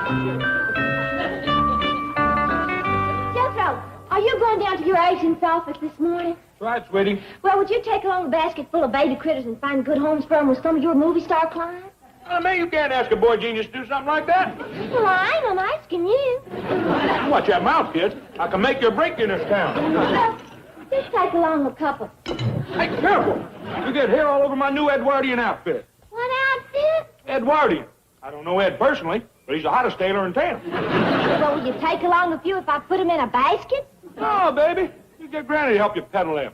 Jethro, are you going down to your agent's office this morning? That's right, sweetie. Well, would you take along a basket full of baby critters and find good homes for them with some of your movie star clients? Man, you can't ask a boy genius to do something like that. Well, I'm asking you. Watch that mouth, kid. I can make you break in this town. Well, just take along a couple. Hey, careful. You get hair all over my new Edwardian outfit. What outfit? Edwardian. I don't know Ed personally, but he's the hottest tailor in town. Well, will you take along a few if I put them in a basket? No, baby. You get Granny to help you peddle them.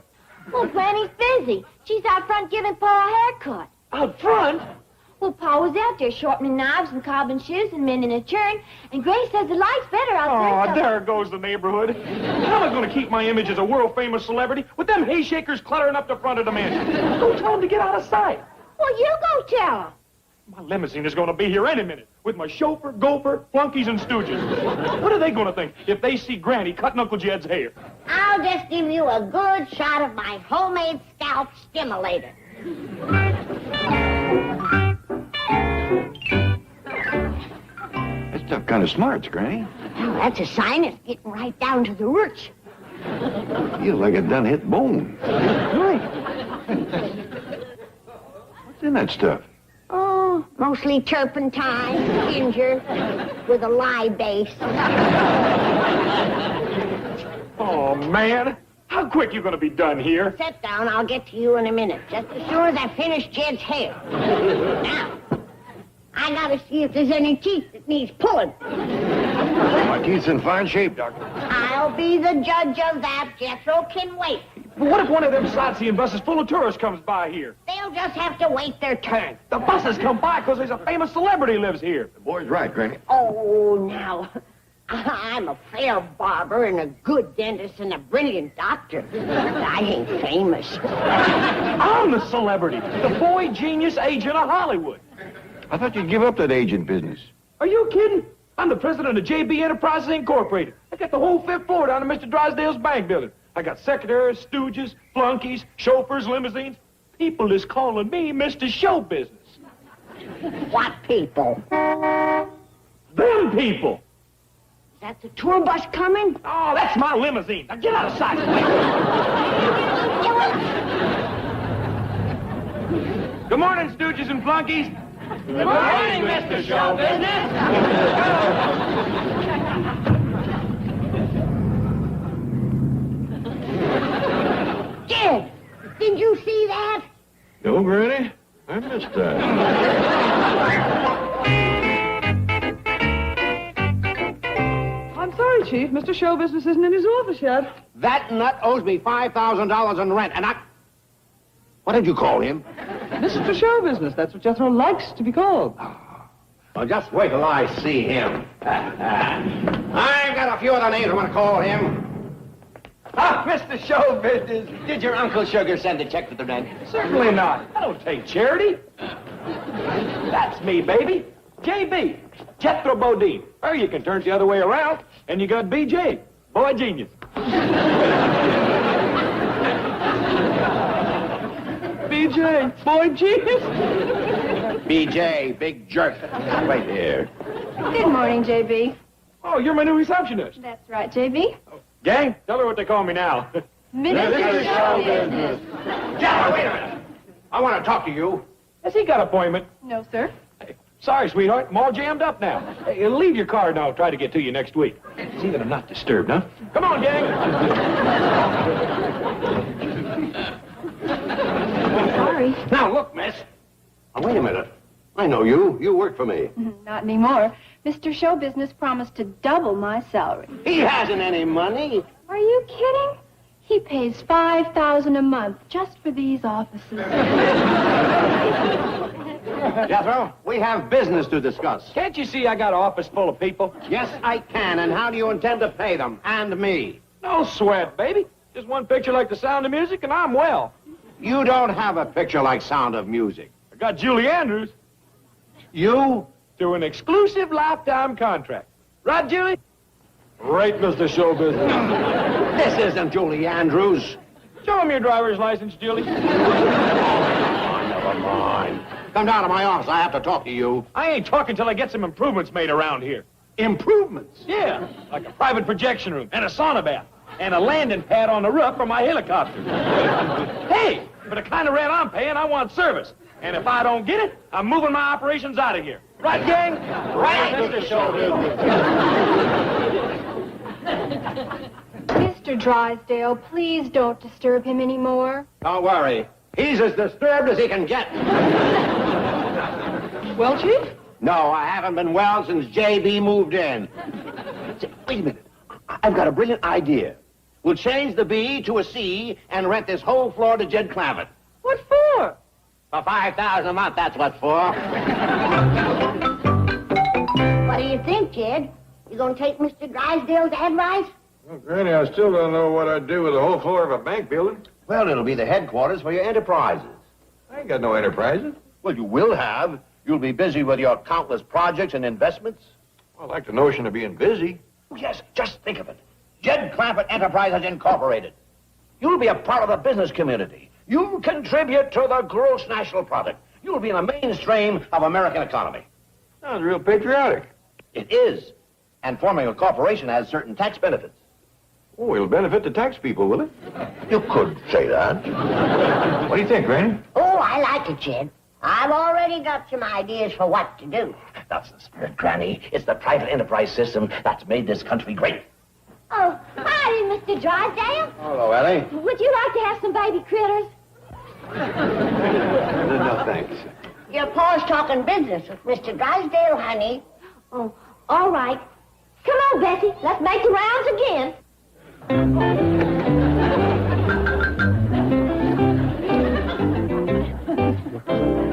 Well, Granny's busy. She's out front giving Pa a haircut. Out front? Well, Pa was out there shortening knives and cobbling shoes and mending a churn, and Granny says the light's better out there. Oh, there goes the neighborhood. How am I going to keep my image as a world-famous celebrity with them hayshakers cluttering up the front of the mansion? Go tell them to get out of sight. Well, you go tell them. My limousine is going to be here any minute with my chauffeur, gopher, flunkies, and stooges. What are they going to think if they see Granny cutting Uncle Jed's hair? I'll just give you a good shot of my homemade scalp stimulator. That stuff kind of smarts, Granny. Well, that's a sign it's getting right down to the roots. Feels like it done hit bone. Right. What's in that stuff? Oh, mostly turpentine, ginger, with a lye base. Oh, man. How quick you going to be done here? Sit down, I'll get to you in a minute, just as soon as I finish Jed's hair. Now, I gotta see if there's any teeth that needs pulling. My teeth's in fine shape, Doctor. I'll be the judge of that. Jethro can wait. But what if one of them sightseeing buses full of tourists comes by here? They'll just have to wait their turn. The buses come by because there's a famous celebrity lives here. The boy's right, Granny. Oh, now, I'm a fair barber and a good dentist and a brilliant doctor. But I ain't famous. I'm the celebrity, the boy genius agent of Hollywood. I thought you'd give up that agent business. Are you kidding? I'm the president of JB Enterprises Incorporated. I got the whole fifth floor down in Mr. Drysdale's bank building. I got secretaries, stooges, flunkies, chauffeurs, limousines. People is calling me Mr. Show Business. What people? Them people. Is that the tour bus coming? Oh, that's my limousine. Now get out of sight. Good morning, stooges and flunkies. Good morning, Mr. Show Business. Jed, did you see that? No, Granny. I missed that. I'm sorry, Chief. Mr. Show Business isn't in his office yet. That nut owes me $5,000 in rent, and I... What did you call him? Mr. Show Business. That's what Jethro likes to be called. Well, just wait till I see him. I've got a few other names I'm going to call him. Ah, Mr. Show Business, did your Uncle Sugar send a check for the rent? Certainly not. I don't take charity. That's me, baby. JB, Jethro Bodine. Or you can turn it the other way around, and you got BJ, boy genius. BJ, boy genius. BJ, big jerk. Right there. Good morning, JB. Oh, you're my new receptionist. That's right, JB. Gang, tell her what they call me now. Mr. Show Business. Jethro, wait a minute. I want to talk to you. Has he got an appointment? No, sir. Hey, sorry, sweetheart. I'm all jammed up now. Hey, leave your card and I'll try to get to you next week. See that I'm not disturbed, huh? Come on, gang. Sorry. Now, look, miss. Now, wait a minute. I know you. You work for me. Not anymore. Mr. Show Business promised to double my salary. He hasn't any money. Are you kidding? He pays $5,000 a month just for these offices. Jethro, we have business to discuss. Can't you see I got an office full of people? Yes, I can. And how do you intend to pay them? And me? No sweat, baby. Just one picture like The Sound of Music and I'm well. You don't have a picture like Sound of Music. I got Julie Andrews You? through an exclusive lifetime contract. Right, Julie? Right, Mr. Show Business. This isn't Julie Andrews. Show him your driver's license, Julie. Never mind. Come down to my office. I have to talk to you. I ain't talking till I get some improvements made around here. Improvements? Yeah, like a private projection room and a sauna bath and a landing pad on the roof for my helicopter. Hey, for the kind of rent I'm paying, I want service. And if I don't get it, I'm moving my operations out of here. Right, gang? Right, Mr. Shoulders. Mr. Drysdale, please don't disturb him anymore. Don't worry. He's as disturbed as he can get. Well, Chief? No, I haven't been well since J.B. moved in. Wait a minute. I've got a brilliant idea. We'll change the B to a C and rent this whole floor to Jed Clampett. What for? For $5,000 a month, that's what for. What do you think, Jed? You gonna take Mr. Drysdale's advice? Well, Granny, I still don't know what I'd do with the whole floor of a bank building. Well, it'll be the headquarters for your enterprises. I ain't got no enterprises. Well, you will have. You'll be busy with your countless projects and investments. I like the notion of being busy. Oh, yes, just think of it. Jed Clampett Enterprises Incorporated. You'll be a part of the business community. You'll contribute to the gross national product. You'll be in the mainstream of American economy. Sounds real patriotic. It is. And forming a corporation has certain tax benefits. Oh, it'll benefit the tax people, will it? You could say that. What do you think, Granny? Oh, I like it, Jed. I've already got some ideas for what to do. That's the spirit, Granny. It's the private enterprise system that's made this country great. Oh, howdy, Mr. Drysdale. Hello, Ellie. Would you like to have some baby critters? No, thanks. Your pa's talking business with Mr. Drysdale, honey. Oh, all right. Come on, Bessie. Let's make the rounds again.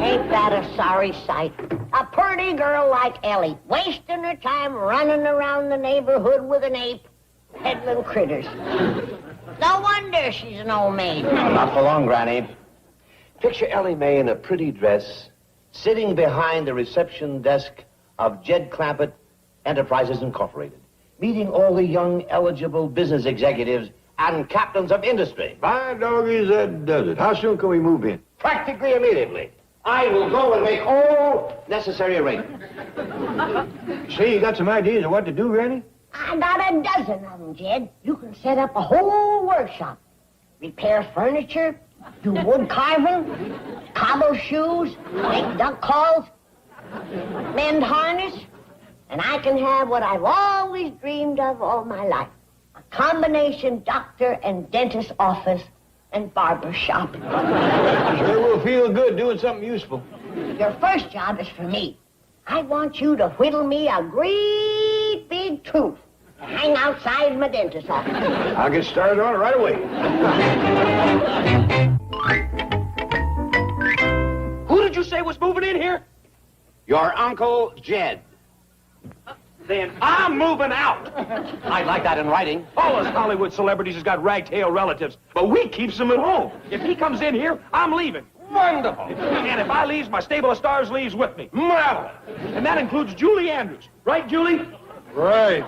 Ain't that a sorry sight? A pretty girl like Ellie, wasting her time running around the neighborhood with an ape, peddling critters. No wonder she's an old maid. Not for long, Granny. Picture Ellie Mae in a pretty dress, sitting behind the reception desk of Jed Clampett Enterprises Incorporated, meeting all the young, eligible business executives and captains of industry. By doggies, that does it. How soon can we move in? Practically immediately. I will go and make all necessary arrangements. Say, you got some ideas of what to do, Granny? I got a dozen of them, Jed. You can set up a whole workshop. Repair furniture, do wood carving, cobble shoes, make duck calls, mend harness, and I can have what I've always dreamed of all my life. A combination doctor and dentist office and barber shop. Sure will feel good doing something useful. Your first job is for me. I want you to whittle me a great big tooth to hang outside my dentist's office. I'll get started on it right away. Who did you say was moving in here? Your Uncle Jed. Then I'm moving out. I'd like that in writing. All us Hollywood celebrities has got ragtail relatives, but we keeps them at home. If he comes in here, I'm leaving. Wonderful. And if I leaves, my stable of stars leaves with me. Marvelous. And that includes Julie Andrews. Right, Julie? Right.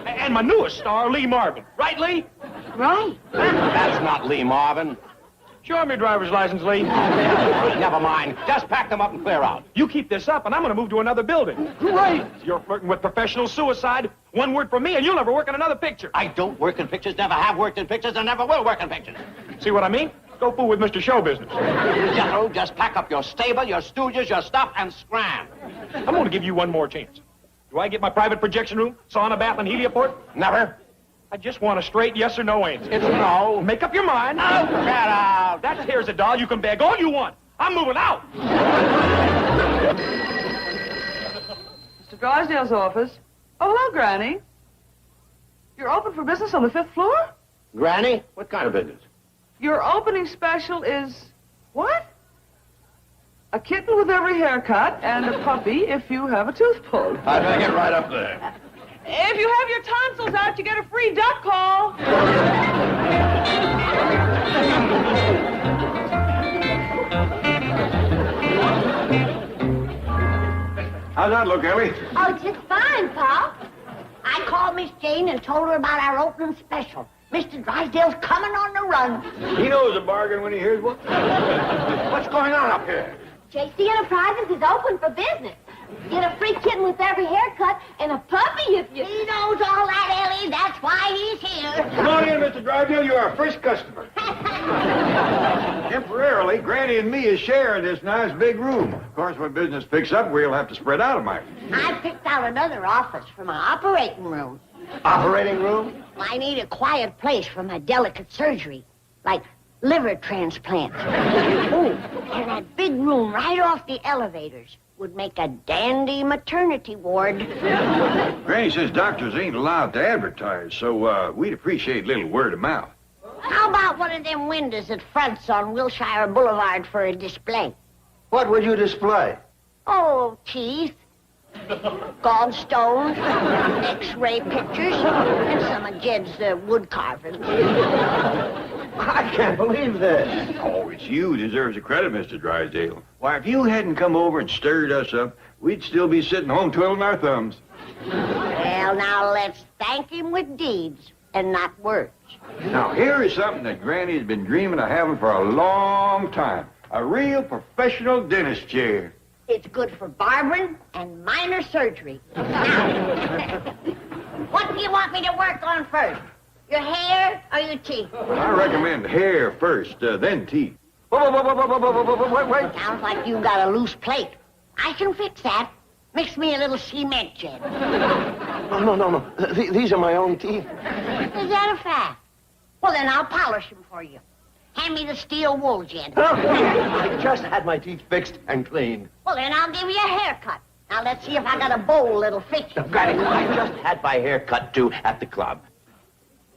And my newest star, Lee Marvin. Right, Lee? Right. That's not Lee Marvin. Show me your driver's license, Lee. Never mind. Just pack them up and clear out. You keep this up, and I'm going to move to another building. Great. You're flirting with professional suicide. One word from me, and you'll never work in another picture. I don't work in pictures, never have worked in pictures, and never will work in pictures. See what I mean? Go fool with Mr. Show Business. General, just pack up your stable, your stooges, your stuff, and scram. I'm going to give you one more chance. Do I get my private projection room, sauna, bath, and helioport? Never. I just want a straight yes or no answer. It's no. Make up your mind. Oh, get out. That here's a doll. You can beg all you want. I'm moving out. Mr. Drysdale's office. Oh, hello, Granny. You're open for business on the 5th floor? Granny, what kind of business? Your opening special is what? A kitten with every haircut and a puppy if you have a tooth pulled. I better get right up there. If you have your tonsils out, you get a free duck call. How's that look, Ellie? Oh, just fine, Pa. I called Miss Jane and told her about our opening special. Mr. Drysdale's coming on the run. He knows a bargain when he hears one. What's going on up here? JC Enterprises is open for business. Get a free kitten with every haircut and and a puppy if you... He knows all that, Ellie. That's why he's here. Come on in, Mr. Drysdale. You're our first customer. Temporarily, Granny and me is sharing this nice big room. Of course, when business picks up, we'll have to spread out a mite. I picked out another office for my operating room. Operating room? I need a quiet place for my delicate surgery, like liver transplant. Oh, and that big room right off the elevators would make a dandy maternity ward. Granny says doctors ain't allowed to advertise, so we'd appreciate a little word of mouth. How about one of them windows that fronts on Wilshire Boulevard for a display? What would you display? Oh, teeth, gallstones, X-ray pictures, and some of Jed's wood carving. I can't believe this. Oh, it's you who deserves the credit, Mr. Drysdale. Why, if you hadn't come over and stirred us up, we'd still be sitting home twiddling our thumbs. Well, now let's thank him with deeds and not words. Now, here is something that Granny's been dreaming of having for a long time. A real professional dentist chair. It's good for barbering and minor surgery. Now, what do you want me to work on first? Your hair or your teeth? I recommend hair first, then teeth. Wait. Sounds like you got a loose plate. I can fix that. Mix me a little cement, Jed. No. These are my own teeth. Is that a fact? Well, then I'll polish them for you. Hand me the steel wool, Jed. I just had my teeth fixed and cleaned. Well, then I'll give you a haircut. Now, let's see if I got a bowl that'll fit you. Granny, I just had my hair cut, too, at the club.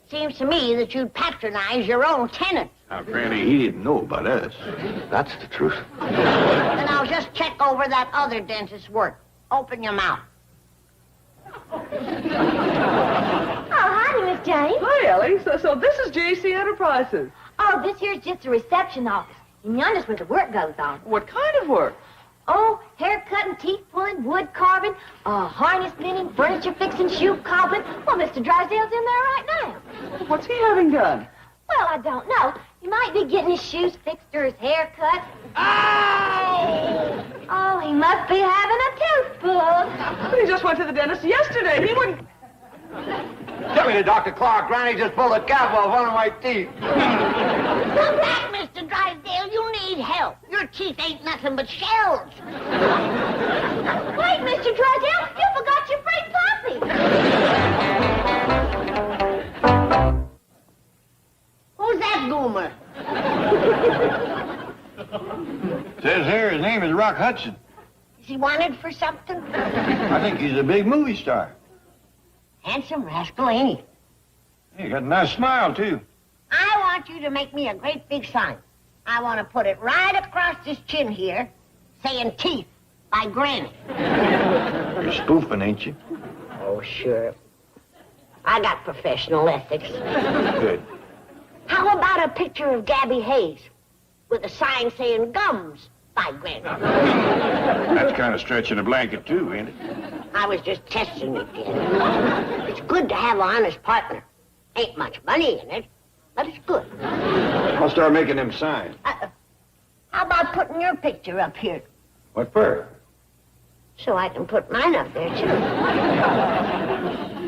Seems to me that you'd patronize your own tenants. Now, Granny, he didn't know about us. That's the truth. Then I'll just check over that other dentist's work. Open your mouth. Oh, honey, Miss Jane. Hi, Ellie. So this is J.C. Enterprises. Oh, this here's just a reception office. And yonder's where the work goes on. What kind of work? Oh, hair cutting, teeth pulling, wood carving, harness mending, furniture fixing, shoe cobbling. Well, Mr. Drysdale's in there right now. What's he having done? Well, I don't know. He might be getting his shoes fixed or his hair cut. Ow! Oh, he must be having a tooth pulled. But he just went to the dentist yesterday. He wouldn't... Tell me to Dr. Clark. Granny just pulled a cap off one of my teeth. Come back, Mr. Drysdale. You need help. Your teeth ain't nothing but shells. Wait, Mr. Drysdale, you forgot your free puppy. Who's that goomer? Says here his name is Rock Hudson. Is he wanted for something? I think he's a big movie star. Handsome rascal, ain't he? He got a nice smile, too. I want you to make me a great big sign. I want to put it right across this chin here, saying teeth by Granny. You're spoofing, ain't you? Oh, sure. I got professional ethics. Good. How about a picture of Gabby Hayes with a sign saying gums by Granny? That's kind of stretching a blanket, too, ain't it? I was just testing it, kid. It's good to have an honest partner. Ain't much money in it, but it's good. I'll start making them signs. How about putting your picture up here What for? so I can put mine up there, too?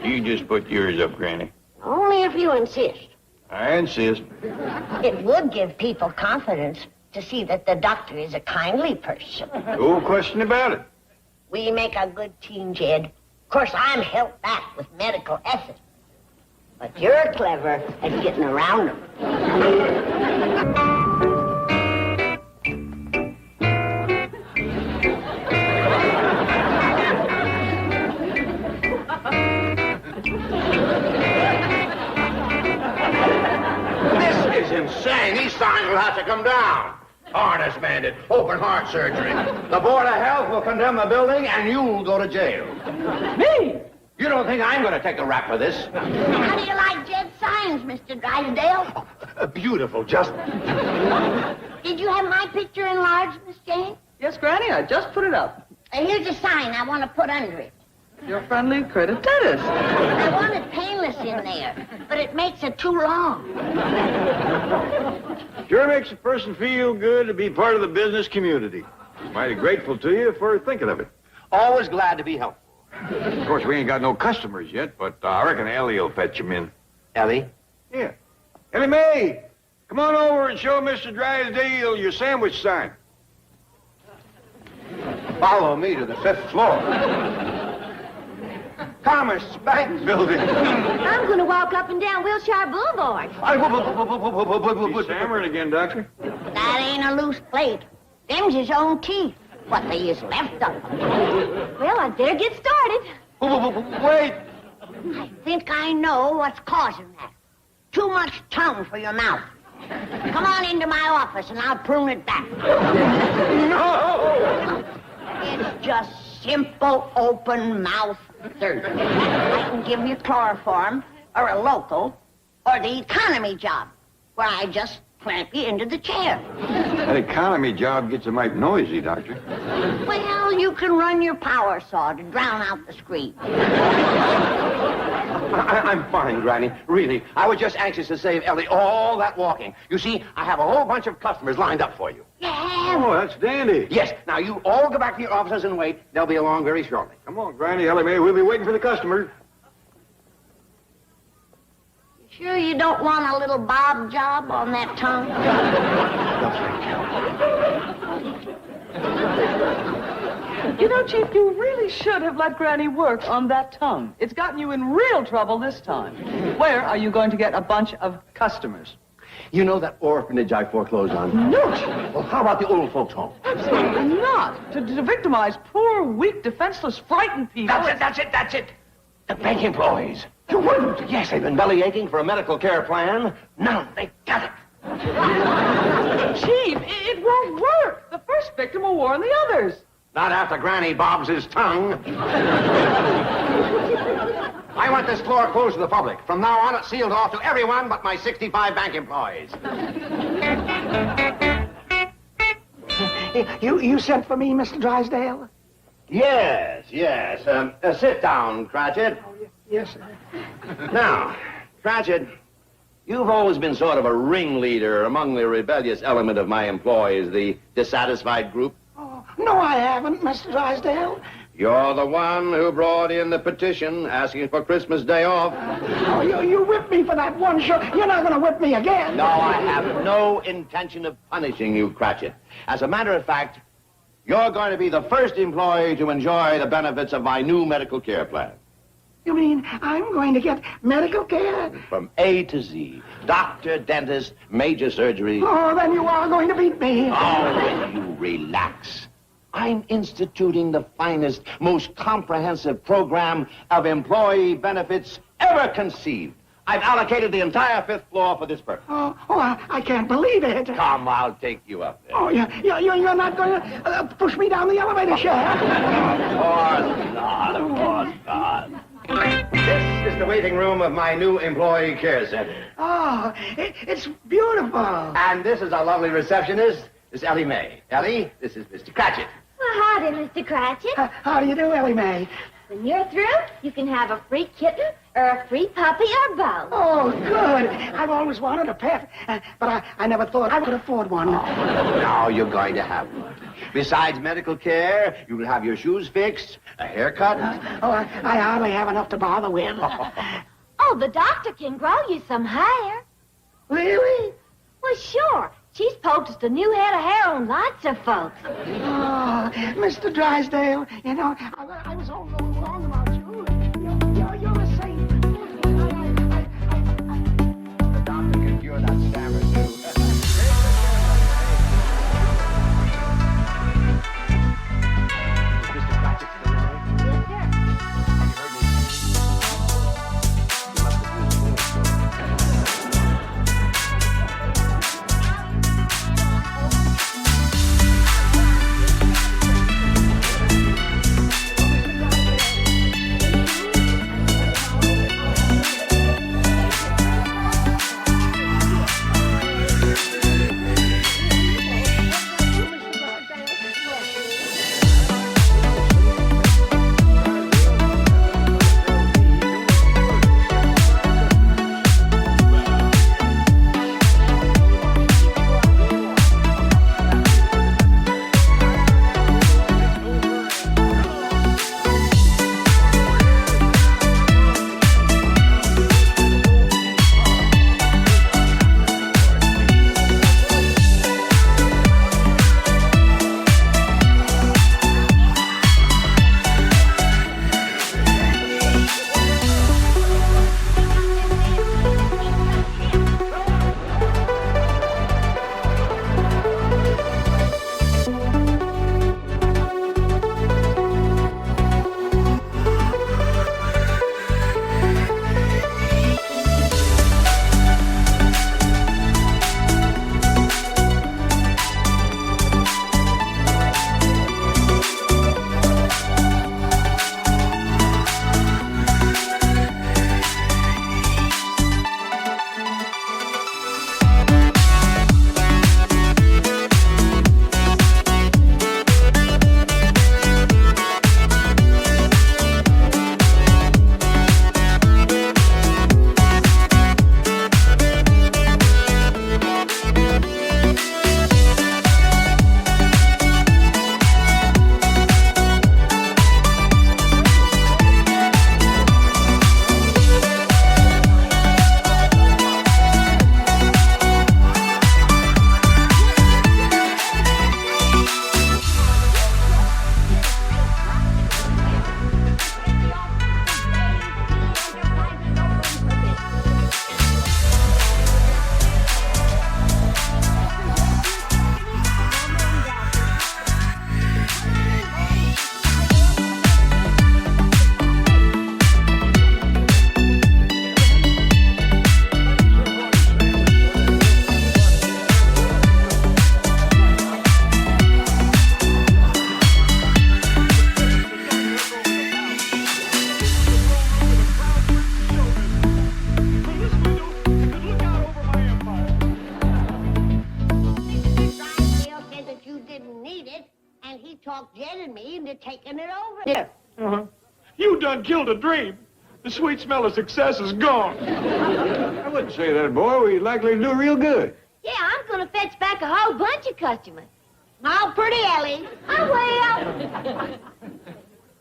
You just put yours up, Granny. Only if you insist. I insist. It would give people confidence to see that the doctor is a kindly person. No question about it. We make a good team, Jed. Of course, I'm held back with medical ethics. But you're clever at getting around them. This is insane. These signs will have to come down. Harness bandit, open heart surgery. The Board of Health will condemn the building, and you'll go to jail. Me? You don't think I'm going to take a rap for this? How do you like Jed's signs, Mr. Drysdale? Beautiful, just... Did you have my picture enlarged, Miss Jane? Yes, Granny, I just put it up. Here's a sign I want to put under it. Your friendly credit dentist. I want it painless in there, but it makes it too long. Sure makes a person feel good to be part of the business community. Mighty grateful to you for thinking of it. Always glad to be helpful. Of course, we ain't got no customers yet, but I reckon Ellie will fetch 'em in. Ellie? Yeah. Ellie Mae, come on over and show Mr. Drysdale your sandwich sign. Follow me to the 5th floor. Commerce Bank Building. I'm going to walk up and down Wilshire Boulevard. He's stammering again, Doctor. That ain't a loose plate. Them's his own teeth. What they is left of them. Well, I'd better get started. Wait. I think I know what's causing that. Too much tongue for your mouth. Come on into my office and I'll prune it back. No! It's just simple open mouth surgery. I can give you chloroform or a local or the economy job where I just clamp you into the chair. That economy job gets a mite noisy, Doctor. Well, you can run your power saw to drown out the scream. I'm fine, Granny. Really. I was just anxious to save Ellie all that walking. You see, I have a whole bunch of customers lined up for you. Yeah. Oh, that's dandy. Yes. Now, you all go back to your offices and wait. They'll be along very shortly. Come on, Granny, Ellie Mae. We'll be waiting for the customers. Sure you don't want a little bob job on that tongue? You know, Chief, you really should have let Granny work on that tongue. It's gotten you in real trouble this time. Where are you going to get a bunch of customers? You know that orphanage I foreclosed on? No, Well, how about the old folks' home? absolutely not. To victimize poor, weak, defenseless, frightened people. That's it. The bank employees. You wouldn't? Yes, they've been belly aching for a medical care plan. Now they've got it. Chief, it won't work. The first victim will warn the others. Not after Granny bobs his tongue. I want this floor closed to the public. From now on, it's sealed off to everyone but my 65 bank employees. You sent for me, Mr. Drysdale? Yes. Sit down, Cratchit. Yes, sir. Now, Cratchit, you've always been sort of a ringleader among the rebellious element of my employees, the dissatisfied group. Oh, no, I haven't, Mr. Drysdale. You're the one who brought in the petition asking for Christmas Day off. Oh, you whipped me for that one show. You're not going to whip me again. No, I have no intention of punishing you, Cratchit. As a matter of fact, you're going to be the first employee to enjoy the benefits of my new medical care plan. You mean I'm going to get medical care? From A to Z. Doctor, dentist, major surgery. Oh, then you are going to beat me. Oh, you relax. I'm instituting the finest, most comprehensive program of employee benefits ever conceived. I've allocated the entire 5th floor for this purpose. I can't believe it. Come, I'll take you up there. Oh, you're not going to push me down the elevator shaft? Of course not. This is the waiting room of my new employee care center. Oh, it's beautiful. And this is our lovely receptionist, Miss Ellie Mae. Ellie, this is Mr. Cratchit. Well, howdy, Mr. Cratchit. How do you do, Ellie Mae? When you're through, you can have a free kitten or a free puppy or both. Oh, good. I've always wanted a pet, but I never thought I could afford one. Now you're going to have one. Besides medical care, you will have your shoes fixed, a haircut. I hardly have enough to bother with. Oh, the doctor can grow you some hair. Really? Well, sure. She's poulticed a new head of hair on lots of folks. Oh, Mr. Drysdale, you know, I was all wrong about you. You're a saint. The doctor can cure that stammer, too. Mr. Cratchit still in there? Yes, sir. Have you heard me? You must have used you're taking it over. Here. Uh-huh. You done killed a dream. The sweet smell of success is gone. I wouldn't say that, boy. We'd likely do real good. Yeah, I'm gonna fetch back a whole bunch of customers. Now, pretty Ellie. I will.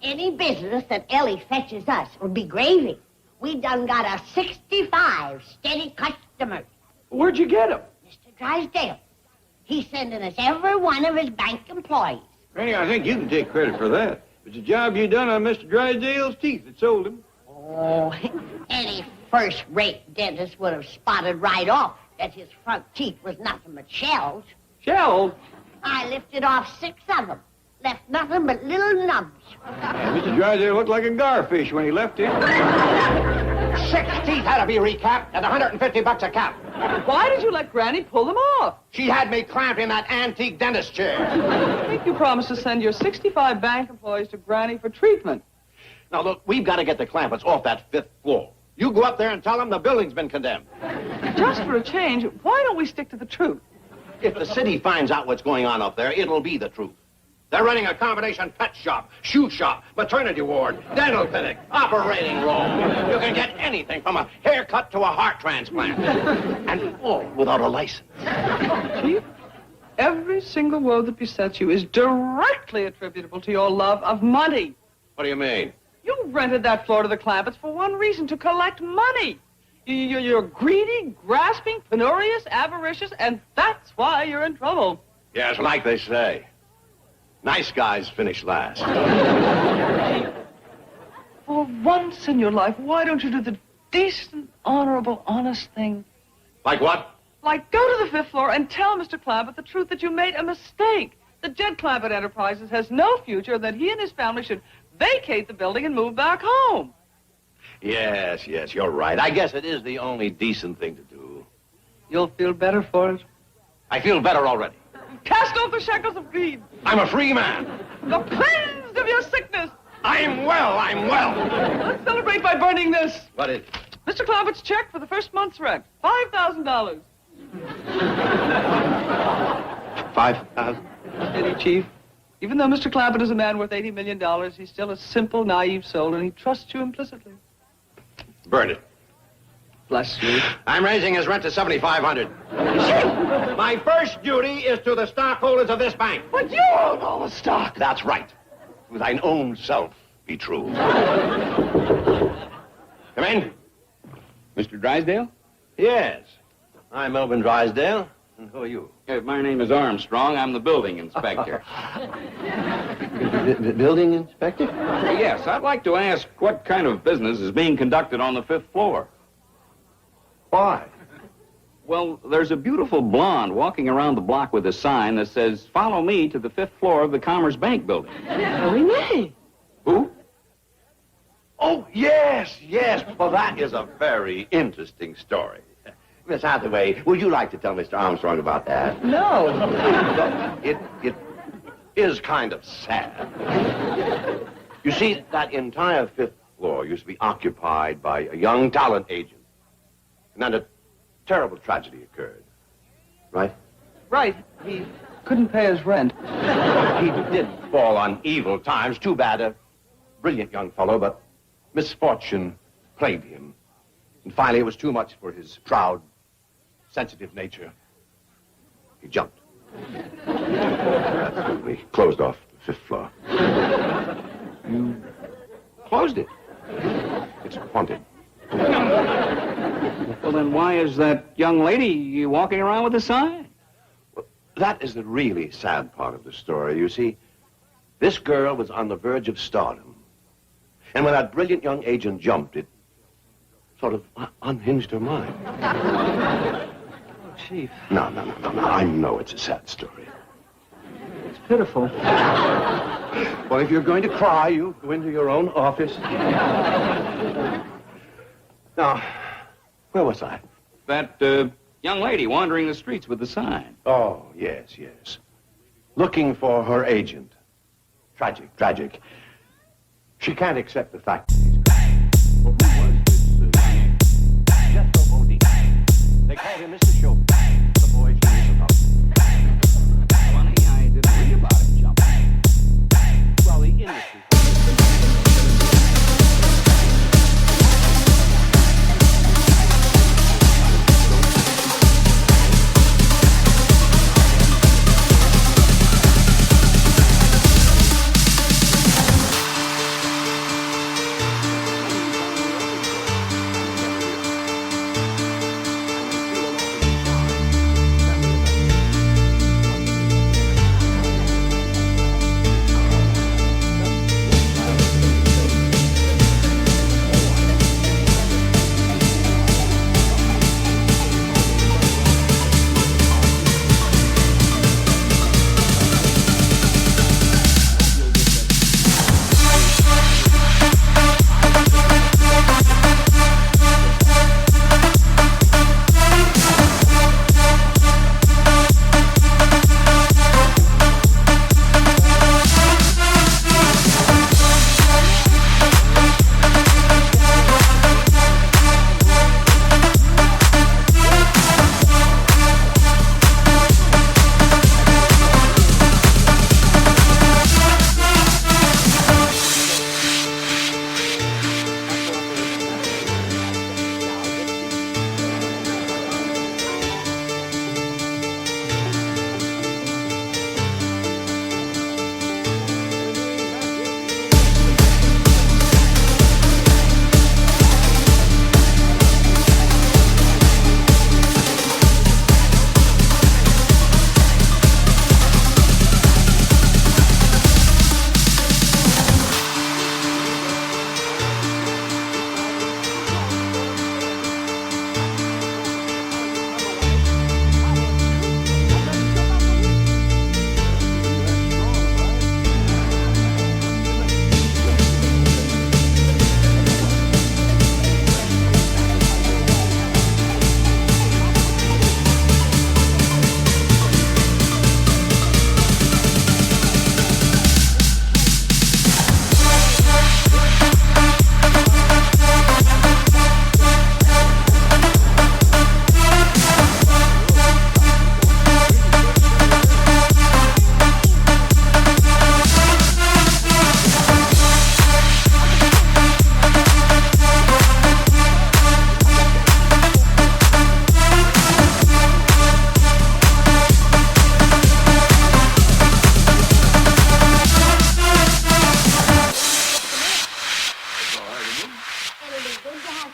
Any business that Ellie fetches us will be gravy. We done got a 65 steady customers. Where'd you get him? Mr. Drysdale. He's sending us every one of his bank employees. Granny, I think you can take credit for that. It's a job you done on Mr. Drysdale's teeth that sold him. Oh, any first-rate dentist would have spotted right off that his front teeth was nothing but shells. Shells? I lifted off 6 of them. Left nothing but little nubs. Yeah, Mr. Drysdale looked like a garfish when he left him. 6 teeth had to be recapped at $150 a cap. Why did you let Granny pull them off? She had me clamped in that antique dentist chair. I think you promised to send your 65 bank employees to Granny for treatment. Now, look, we've got to get the Clampetts off that 5th floor. You go up there and tell them the building's been condemned. Just for a change, why don't we stick to the truth? If the city finds out what's going on up there, it'll be the truth. They're running a combination pet shop, shoe shop, maternity ward, dental clinic, operating room. You can get anything from a haircut to a heart transplant. And all without a license. Chief, every single woe that besets you is directly attributable to your love of money. What do you mean? You rented that floor to the Clampetts for one reason, to collect money. You're greedy, grasping, penurious, avaricious, and that's why you're in trouble. Yes, like they say. Nice guys finish last. For once in your life, why don't you do the decent, honorable, honest thing? Like what? Like go to the 5th floor and tell Mr. Clampett the truth that you made a mistake. That Jed Clampett Enterprises has no future, that he and his family should vacate the building and move back home. Yes, you're right. I guess it is the only decent thing to do. You'll feel better for it. I feel better already. Cast off the shackles of greed. I'm a free man. You're cleansed of your sickness. I'm well. Let's celebrate by burning this. What is? Mr. Clampett's check for the first month's rent. $5,000. 5,000? Steady, Chief. Even though Mr. Clampett is a man worth $80 million, he's still a simple, naive soul, and he trusts you implicitly. Burn it. Bless you. I'm raising his rent to $7,500. My first duty is to the stockholders of this bank. But you own all the stock. That's right. To thine own self be true. Come in. Mr. Drysdale? Yes. I'm Melvin Drysdale. And who are you? My name is Armstrong. I'm the building inspector. The building inspector? Yes, I'd like to ask what kind of business is being conducted on the 5th floor. Why? Well, there's a beautiful blonde walking around the block with a sign that says, "Follow me to the 5th floor of the Commerce Bank building." Renee. Who? Oh, yes. Well, that is a very interesting story. Miss Hathaway, would you like to tell Mr. Armstrong about that? No. It is kind of sad. You see, that entire 5th floor used to be occupied by a young talent agent. And then a terrible tragedy occurred. Right? Right. He couldn't pay his rent. He did fall on evil times. Too bad. A brilliant young fellow, but misfortune plagued him. And finally, it was too much for his proud, sensitive nature. He jumped. That's when we closed off the 5th floor. You closed it. It's haunted. Well, then why is that young lady walking around with a sign? Well, that is the really sad part of the story. You see, this girl was on the verge of stardom. And when that brilliant young agent jumped, it sort of unhinged her mind. Chief. No. I know it's a sad story. It's pitiful. Well, if you're going to cry, you go into your own office. Now, where was I? That young lady wandering the streets with the sign. Oh, yes. Looking for her agent. Tragic. She can't accept the fact that he's gone. Well, who was this Jethro Bodine? They called him Mr. Chauffeur. The boys knew him about. Funny, I didn't read about it jumping. Well, the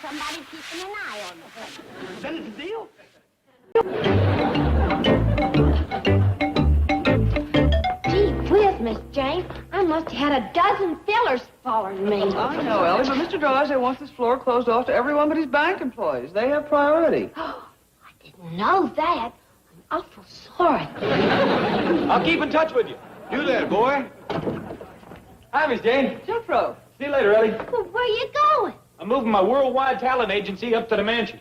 somebody keeping an eye on the place. Then it's a deal. Gee whiz, Miss Jane. I must have had a dozen fillers following me. I know, Ellie, but Mr. Drysdale wants this floor closed off to everyone but his bank employees. They have priority. I didn't know that. I'm awful sorry. I'll keep in touch with you. Do that, boy. Hi, Miss Jane. Jethro. See you later, Ellie. Well, where you going? I'm moving my worldwide talent agency up to the mansion.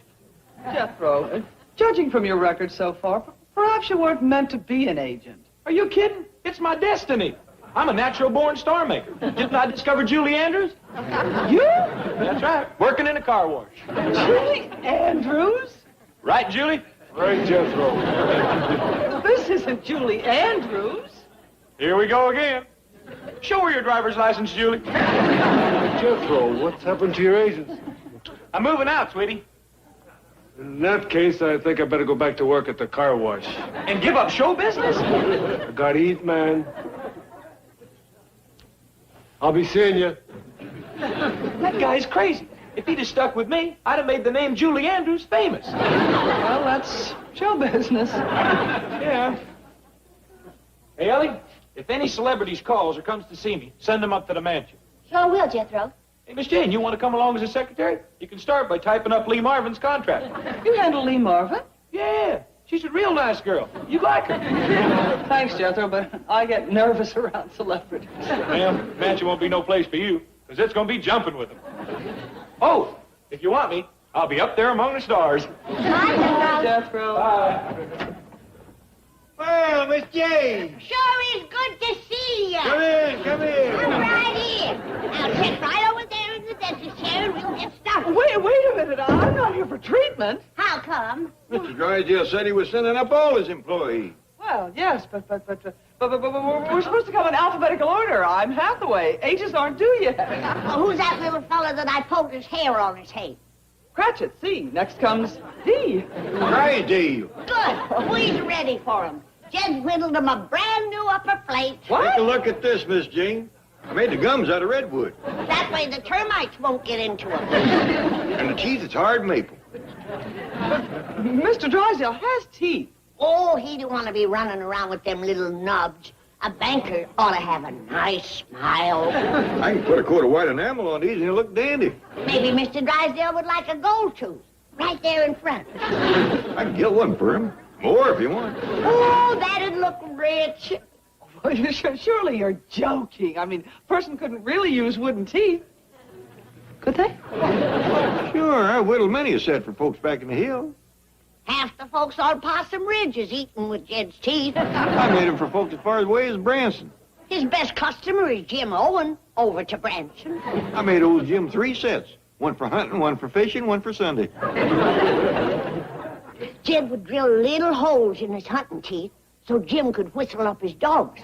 Jethro, judging from your record so far, perhaps you weren't meant to be an agent. Are you kidding? It's my destiny. I'm a natural-born star maker. Didn't I discover Julie Andrews? You? That's right. Working in a car wash. Julie Andrews? Right, Julie? Right, Jethro. This isn't Julie Andrews. Here we go again. Show her your driver's license, Julie. Jethro, what's happened to your agents? I'm moving out, sweetie. In that case, I think I better go back to work at the car wash. And give up show business? I gotta eat, man. I'll be seeing you. That guy's crazy. If he'd have stuck with me, I'd have made the name Julie Andrews famous. Well, that's show business. Yeah. Hey, Ellie, if any celebrities calls or comes to see me, send them up to the mansion. Sure will, Jethro. Hey, Miss Jane, you want to come along as a secretary? You can start by typing up Lee Marvin's contract. You handle Lee Marvin? Yeah, she's a real nice girl. You'd like her. Thanks, Jethro, but I get nervous around celebrities. Ma'am, mansion won't be no place for you, because it's going to be jumping with them. Oh, if you want me, I'll be up there among the stars. Bye, Jethro. Bye. Well, Miss Jane. Sure is good to see you. Come in, come in. Come right in. Now, sit right over there in the dentist chair and we'll get started. Wait a minute. I'm not here for treatment. How come? Mr. Drysdale said he was sending up all his employees. Well, yes, but we're supposed to come in alphabetical order. I'm Hathaway. Ages aren't due yet. Well, who's that little fella that I pulled his hair on his head? Cratchit, C. Next comes D. Right, Dave. Good. We's ready for him. Jed's whittled him a brand new upper plate. Take a look at this, Miss Jane. I made the gums out of redwood. That way the termites won't get into him. And the teeth is hard maple. Mr. Drysdale has teeth. Oh, he don't want to be running around with them little nubs. A banker ought to have a nice smile. I can put a coat of white enamel on these and it'll look dandy. Maybe Mr. Drysdale would like a gold tooth. Right there in front. I can get one for him. More if you want. Oh, that'd look rich. Well, surely you're joking. I mean, a person couldn't really use wooden teeth. Could they? Sure, I whittled many a set for folks back in the hill. Half the folks on Possum Ridge is eating with Jed's teeth. I made them for folks as far away as Branson. His best customer is Jim Owen, over to Branson. I made old Jim 3 sets. One for hunting, one for fishing, one for Sunday. Jed would drill little holes in his hunting teeth so Jim could whistle up his dogs.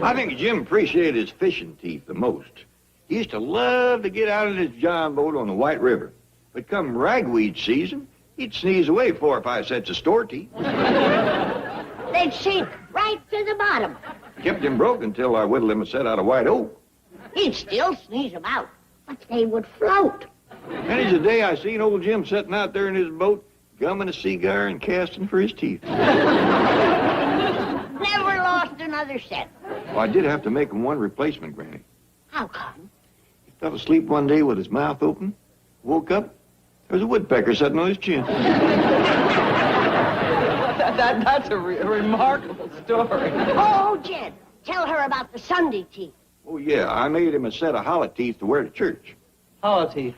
I think Jim appreciated his fishing teeth the most. He used to love to get out in his john boat on the White River. But come ragweed season, he'd sneeze away 4 or 5 sets of store teeth. They'd sink right to the bottom. Kept him broke until I whittled him a set out of white oak. He'd still sneeze them out, but they would float. Many's a day I seen old Jim sitting out there in his boat, gumming a cigar and casting for his teeth. Never lost another set. Well, I did have to make him one replacement, Granny. How come? He fell asleep one day with his mouth open, woke up, there was a woodpecker sitting on his chin. That's a remarkable story. Oh, Jed, tell her about the Sunday teeth. Oh, yeah, I made him a set of hollow teeth to wear to church. Hollow teeth.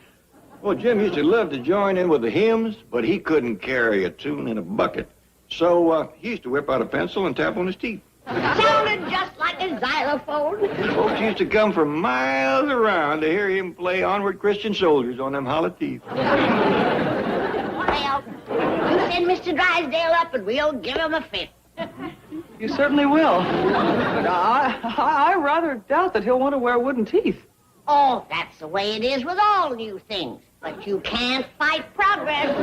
Well, Jim used to love to join in with the hymns, but he couldn't carry a tune in a bucket. So he used to whip out a pencil and tap on his teeth. Sounded just like a xylophone. Folks used to come from miles around to hear him play Onward Christian Soldiers on them hollow teeth. Well, you send Mr. Drysdale up and we'll give him a fit. You certainly will. But I rather doubt that he'll want to wear wooden teeth. Oh, that's the way it is with all new things. But you can't fight progress.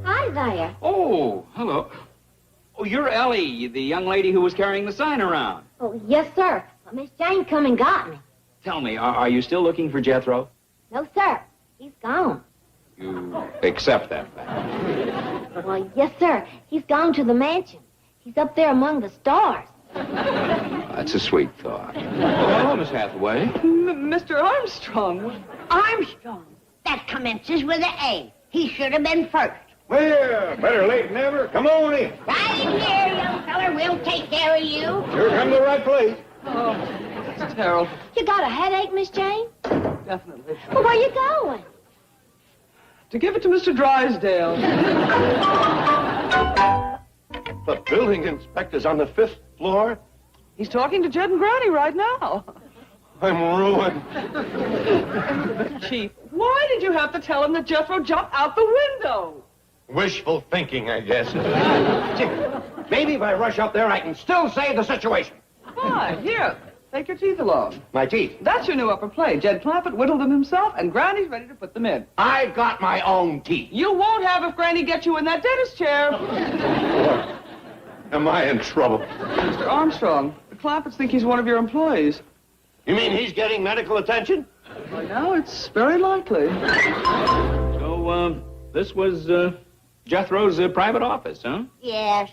Hi there. Oh, hello. Oh, you're Ellie, the young lady who was carrying the sign around. Oh, yes, sir. Well, Miss Jane come and got me. Tell me, are you still looking for Jethro? No, sir. He's gone. You accept that fact? Well, yes, sir. He's gone to the mansion. He's up there among the stars. That's a sweet thought. Hello, Miss Hathaway. Mr. Armstrong. Armstrong. That commences with an A. He should have been first. Well, better late than never. Come on in. Right in here, young feller. We'll take care of you. Sure come to the right place. Oh, it's terrible. You got a headache, Miss Jane? Definitely. Well, where you going? To give it to Mr. Drysdale. The building inspector's on the 5th floor? He's talking to Jed and Granny right now. I'm ruined. Chief, why did you have to tell him that Jethro jumped out the window? Wishful thinking, I guess. Gee, maybe if I rush up there, I can still save the situation. Fine, here. Take your teeth along. My teeth. That's your new upper plate. Jed Clampett whittled them himself, and Granny's ready to put them in. I've got my own teeth. You won't have if Granny gets you in that dentist chair. Am I in trouble? Mr. Armstrong, the Clampetts think he's one of your employees. You mean he's getting medical attention? Right now, it's very likely. So, this was, Jethro's private office, huh? Yes.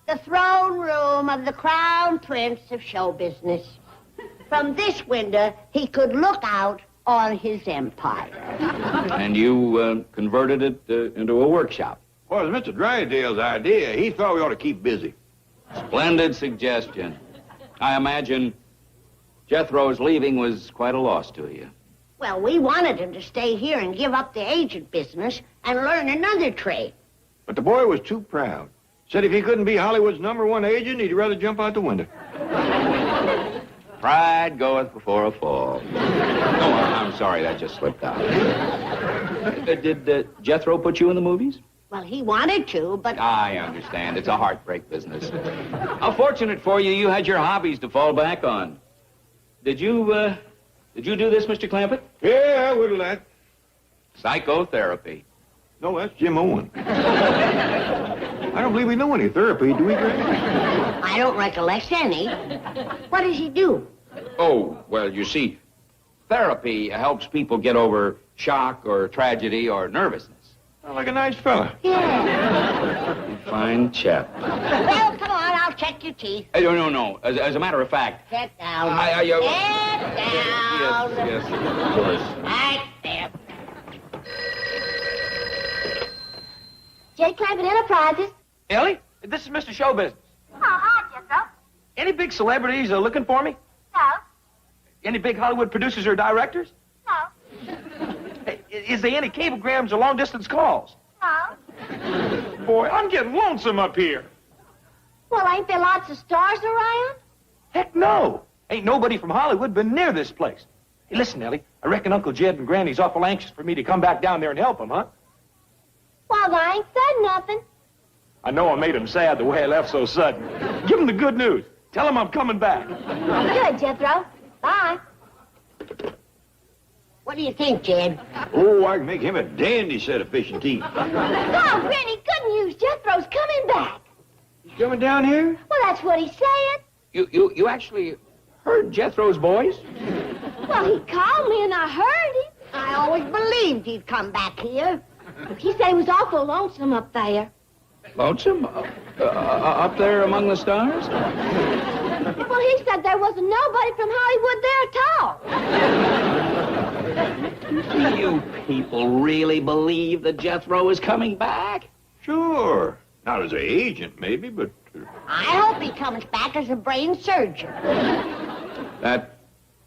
The throne room of the crown prince of show business. From this window, he could look out on his empire. And you, converted it into a workshop. Well, it was Mr. Drysdale's idea. He thought we ought to keep busy. Splendid suggestion. I imagine Jethro's leaving was quite a loss to you. Well, we wanted him to stay here and give up the agent business and learn another trade. But the boy was too proud. Said if he couldn't be Hollywood's #1 agent, he'd rather jump out the window. Pride goeth before a fall. Oh, I'm sorry, that just slipped out. Did Jethro put you in the movies? Well, he wanted to, but... I understand. It's a heartbreak business. How fortunate for you had your hobbies to fall back on. Did you do this, Mr. Clampett? Yeah, I would have that. Psychotherapy. No, that's Jim Owen. I don't believe we know any therapy, do we, Granny? I don't recollect any. What does he do? Oh, well, you see, therapy helps people get over shock or tragedy or nervousness. Sound like a nice fella. Yeah. Fine chap. Well, come on, I'll check your teeth. No. As a matter of fact... Sit down. Sit down. Yes, of course. Right there. J. Clampett Enterprises. Ellie, this is Mr. Show Business. Oh, hi, Jethro. Any big celebrities looking for me? No. Any big Hollywood producers or directors? No. Hey, is there any cablegrams or long-distance calls? No. Boy, I'm getting lonesome up here. Well, ain't there lots of stars around? Heck no. Ain't nobody from Hollywood been near this place. Hey, listen, Ellie, I reckon Uncle Jed and Granny's awful anxious for me to come back down there and help them, huh? Well, I ain't said nothing. I know I made them sad the way I left so sudden. Give them the good news. Tell them I'm coming back. Good, Jethro. Bye. What do you think, Jed? Oh, I can make him a dandy set of fish and teeth. Oh, Granny, good news. Jethro's coming back. He's coming down here? Well, that's what he's saying. You actually heard Jethro's voice? Well, he called me and I heard him. I always believed he'd come back here. He said he was awful lonesome up there. Lonesome? Up there among the stars? Well, he said there wasn't nobody from Hollywood there at all. Do you people really believe that Jethro is coming back? Sure. Not as an agent, maybe, but... I hope he comes back as a brain surgeon. That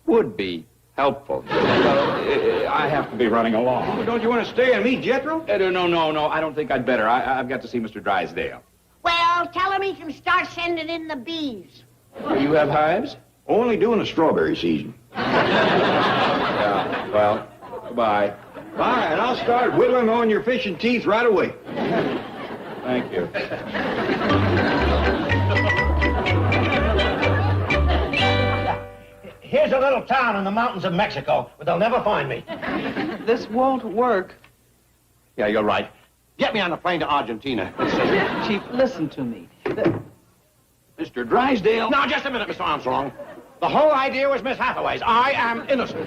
would be helpful. Well, I have to be running along. Well, don't you want to stay and meet Jethro? No. I don't think I'd better. I've got to see Mr. Drysdale. Well, tell him he can start sending in the bees. You have hives? Only doing the strawberry season. Yeah, well, goodbye. Bye, and I'll start whittling on your fish and teeth right away. Thank you. Here's a little town in the mountains of Mexico where they'll never find me. This won't work. Yeah, you're right. Get me on a plane to Argentina. Chief, listen to me. Mr. Drysdale. Now, just a minute, Mr. Armstrong. The whole idea was Miss Hathaway's. I am innocent.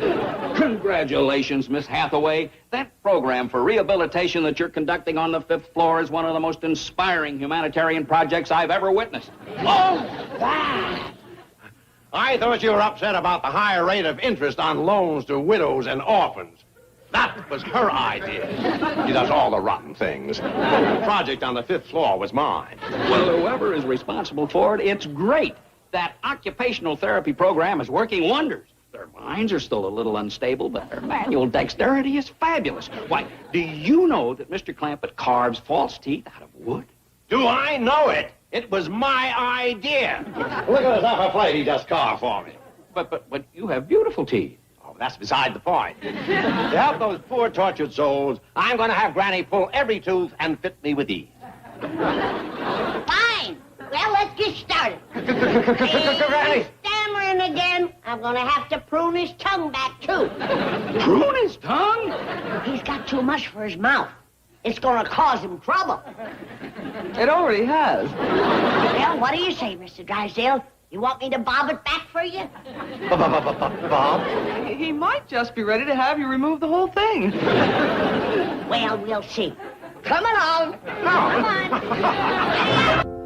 Congratulations, Miss Hathaway. That program for rehabilitation that you're conducting on the 5th floor is one of the most inspiring humanitarian projects I've ever witnessed. Oh, that! I thought you were upset about the higher rate of interest on loans to widows and orphans. That was her idea. She does all the rotten things. The project on the 5th floor was mine. Well, whoever is responsible for it, it's great. That occupational therapy program is working wonders. Their minds are still a little unstable, but their manual dexterity is fabulous. Why, do you know that Mr. Clampett carves false teeth out of wood? Do I know it? It was my idea. Look at this upper plate he just carved for me. But you have beautiful teeth. Oh, that's beside the point. To help those poor tortured souls, I'm going to have Granny pull every tooth and fit me with ease. Fine. Well, let's get started. Granny! He's stammering again. I'm going to have to prune his tongue back, too. Prune his tongue? He's got too much for his mouth. It's going to cause him trouble. It already has. Well, what do you say, Mr. Drysdale? You want me to bob it back for you? Bob? He might just be ready to have you remove the whole thing. Well, we'll see. Come along. Come on.